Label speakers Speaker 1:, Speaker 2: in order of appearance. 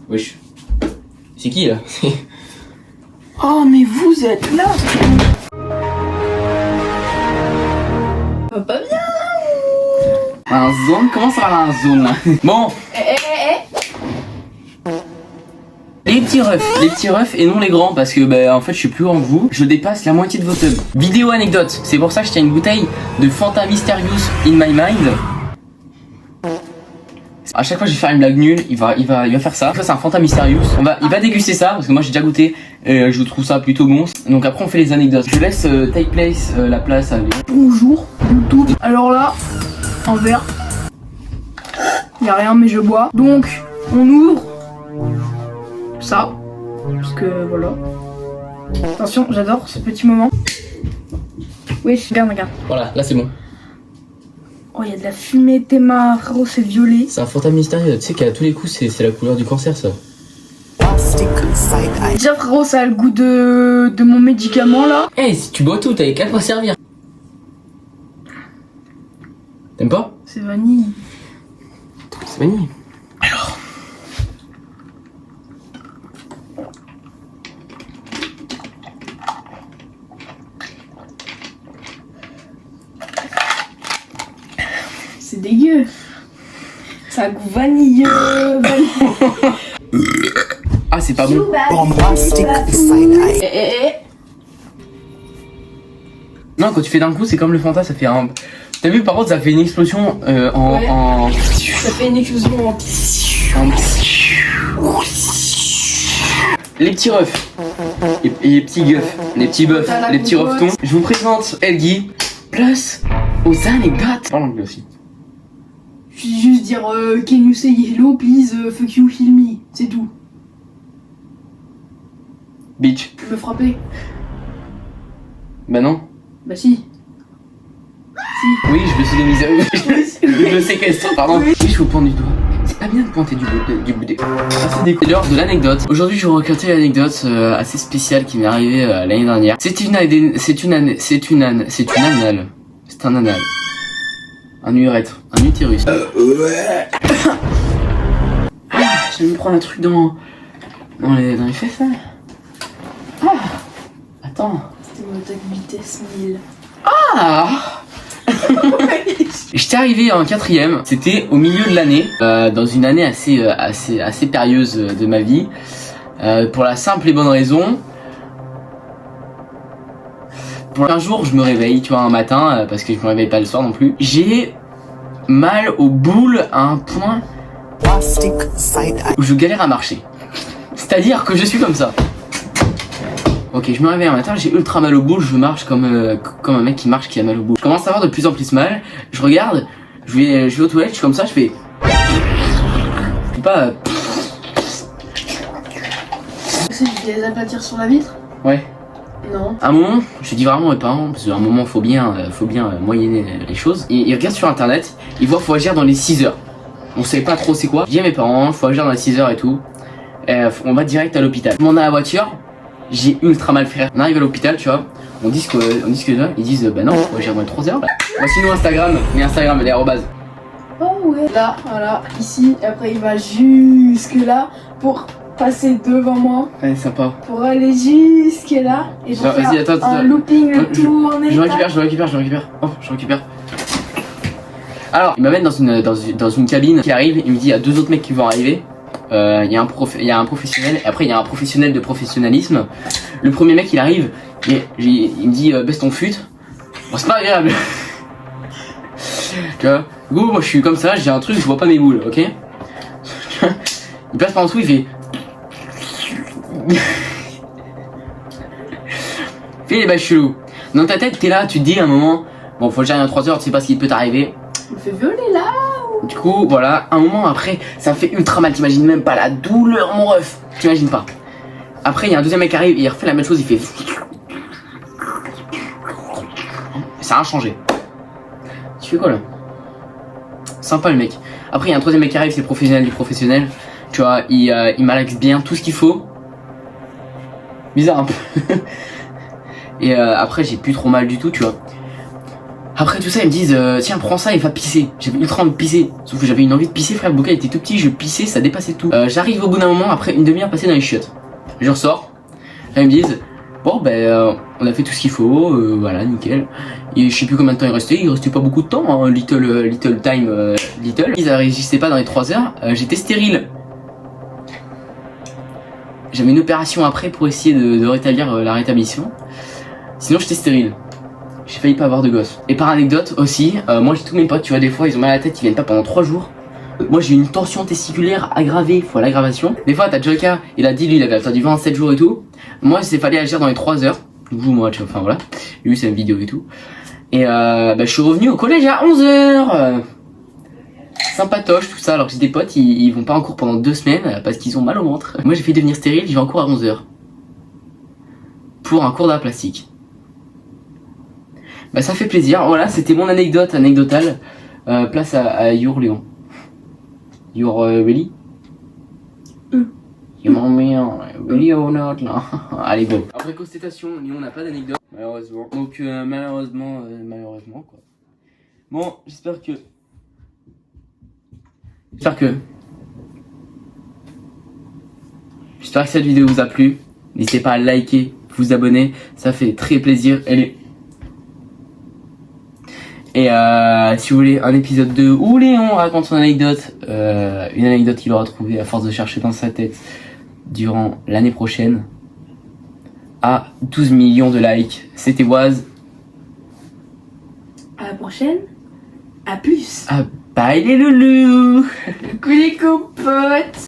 Speaker 1: Wesh. C'est qui là?
Speaker 2: Oh mais vous êtes là. Pas bien.
Speaker 1: Un zone? Comment ça va un zone là? Bon. Les petits refs et non les grands parce que bah, en fait je suis plus grand que vous, je dépasse la moitié de vos tubs. Vidéo anecdote, c'est pour ça que je tiens une bouteille de Fanta Mysterious in my mind. À chaque fois que je vais faire une blague nulle, il va faire ça. Ça c'est un Fanta Mysterious. Il va déguster ça parce que moi j'ai déjà goûté et je trouve ça plutôt bon. Donc après on fait les anecdotes. Je laisse take place la place à lui.
Speaker 2: Bonjour YouTube. Alors là, un verre. Y a rien mais je bois. Donc on ouvre ça parce que voilà. Attention, j'adore ce petit moment. Oui, regarde.
Speaker 1: Voilà, là c'est bon.
Speaker 2: Oh, il y a de la fumée, théma, rose et violet.
Speaker 1: C'est un Fanta Mystérieux, tu sais qu'à tous les coups c'est la couleur du cancer ça.
Speaker 2: Déjà frérot, ça a le goût de mon médicament là.
Speaker 1: Hey, si tu bois tout, t'avais qu'à pas servir. T'aimes pas?
Speaker 2: C'est vanille.
Speaker 1: C'est vanille. Alors.
Speaker 2: C'est dégueu. Ça a goût vanilleux.
Speaker 1: Ah, c'est pas bon. Non, quand tu fais d'un coup, c'est comme le Fanta, ça fait un. T'as vu, par contre, ça fait une explosion en.
Speaker 2: Ça fait une explosion en.
Speaker 1: Les petits refs. Et les petits gueufs. Les petits bœufs. Les petits reftons. Je vous présente Elgui. Place aux anecdotes. Parle anglais aussi.
Speaker 2: Je vais juste dire can you say hello please fuck you heal me. C'est tout.
Speaker 1: Bitch.
Speaker 2: Tu veux frapper?
Speaker 1: Bah non.
Speaker 2: Bah si.
Speaker 1: Oui, je me sodomise. Je séquestre, pardon. Oui, je vous pointe du doigt. C'est pas bien de pointer du bout des. C'est l'heure de l'anecdote. Aujourd'hui, je vais vous raconter l'anecdote assez spéciale qui m'est arrivée l'année dernière. C'est un anal. Un urètre. Un utérus. Je vais me prendre un truc dans les fesses là. Ah. Attends.
Speaker 2: C'était mon attaque vitesse 1000.
Speaker 1: Ah. J'étais arrivé en 4ème, c'était au milieu de l'année, dans une année assez périlleuse de ma vie, pour la simple et bonne raison. Pour un jour, je me réveille, tu vois, un matin, parce que je me réveille pas le soir non plus. J'ai mal aux boules à un point où je galère à marcher. C'est-à-dire que je suis comme ça. Ok, je me réveille un matin, j'ai ultra mal aux boules, je marche comme un mec qui marche qui a mal aux boules. Je commence à avoir de plus en plus mal, je regarde, je vais aux toilettes, je suis comme ça, je fais... Je peux pas...
Speaker 2: Tu sais, les aplatir sur la vitre?
Speaker 1: Ouais.
Speaker 2: Non.
Speaker 1: À un moment, je dis vraiment à mes parents, parce qu'à un moment faut bien moyenner les choses. Et ils regardent sur internet, ils voient faut agir dans les 6 heures. On sait pas trop c'est quoi. Je dis à mes parents, faut agir dans les 6 heures et tout. On va direct à l'hôpital. On a la voiture. J'ai ultra mal fait. On arrive à l'hôpital, tu vois. On dit que ils disent bah non, faut agir dans les 3 heures. Voici nous Instagram, mais Instagram les arrobase.
Speaker 2: Oh ouais. Là, voilà, ici, et après il va jusque là pour passer devant moi.
Speaker 1: Ouais, sympa.
Speaker 2: Pour aller jusque là et pour faire un looping, le tourner.
Speaker 1: Je récupère. Oh, je récupère. Alors, il m'amène dans une cabine qui arrive, il me dit il y a 2 autres mecs qui vont arriver. Il y a un professionnel, et après il y a un professionnel de professionnalisme. Le premier mec il arrive, il me dit baisse ton fut. Bon, c'est pas agréable. Tu vois, du coup moi je suis comme ça, j'ai un truc, je vois pas mes boules, ok. Il passe par en dessous, il fait... Fais les bails chelous. Dans ta tête t'es là, tu te dis à un moment, bon faut que j'arrive à 3 heures, tu sais pas ce qui peut t'arriver.
Speaker 2: Tu me fais violer là.
Speaker 1: Du coup, voilà, un moment après, ça me fait ultra mal, t'imagines même pas la douleur, mon ref, t'imagines pas. Après, il y a un deuxième mec qui arrive, il refait la même chose, il fait... Ça a rien changé. Tu fais quoi là? Sympa le mec. Après, il y a un troisième mec qui arrive, c'est le professionnel du professionnel. Tu vois, il malaxe bien tout ce qu'il faut. Bizarre un peu. Et après, j'ai plus trop mal du tout, tu vois. Après tout ça, ils me disent tiens, prends ça et va pisser. J'avais ultra envie de pisser. Sauf que j'avais une envie de pisser, frère. Le bocal était tout petit, je pissais, ça dépassait tout. J'arrive au bout d'un moment, après une demi-heure passée dans les chiottes. Je ressors. Là, ils me disent bon, on a fait tout ce qu'il faut, voilà, nickel. Et je sais plus combien de temps il restait pas beaucoup de temps, hein, little time. Ils réagissaient pas dans les 3 heures, j'étais stérile. J'avais une opération après pour essayer de rétablir la rétablissement. Sinon, j'étais stérile. J'ai failli pas avoir de gosse. Et par anecdote aussi, moi j'ai tous mes potes, tu vois, des fois ils ont mal à la tête, ils viennent pas pendant 3 jours. Moi j'ai une tension testiculaire aggravée, faut l'aggravation. Des fois t'as Joyka, il a dit lui il avait attendu 27 jours et tout. Moi il fallait agir dans les 3 heures. Du coup moi, enfin voilà, lui c'est une vidéo et tout. Et je suis revenu au collège à 11h. Sympatoche tout ça, alors que j'ai des potes, ils vont pas en cours pendant 2 semaines parce qu'ils ont mal au ventre. Moi j'ai fait devenir stérile, je vais en cours à 11h. Pour un cours d'art plastique. Bah ça fait plaisir, voilà, c'était mon anecdotale. Place à Your Léon. You're ready? You want me really or not? Allez go. Après constatation, Léon n'a pas d'anecdote, malheureusement. Donc malheureusement quoi. Bon, j'espère que cette vidéo vous a plu. N'hésitez pas à liker, vous abonner, ça fait très plaisir. Et si vous voulez un épisode 2 où Léon raconte son anecdote, une anecdote qu'il aura trouvée à force de chercher dans sa tête durant l'année prochaine, à 12 millions de likes. C'était Waz.
Speaker 2: À la prochaine. À plus.
Speaker 1: Ah, bye les loulous.
Speaker 2: Coucou les copotes.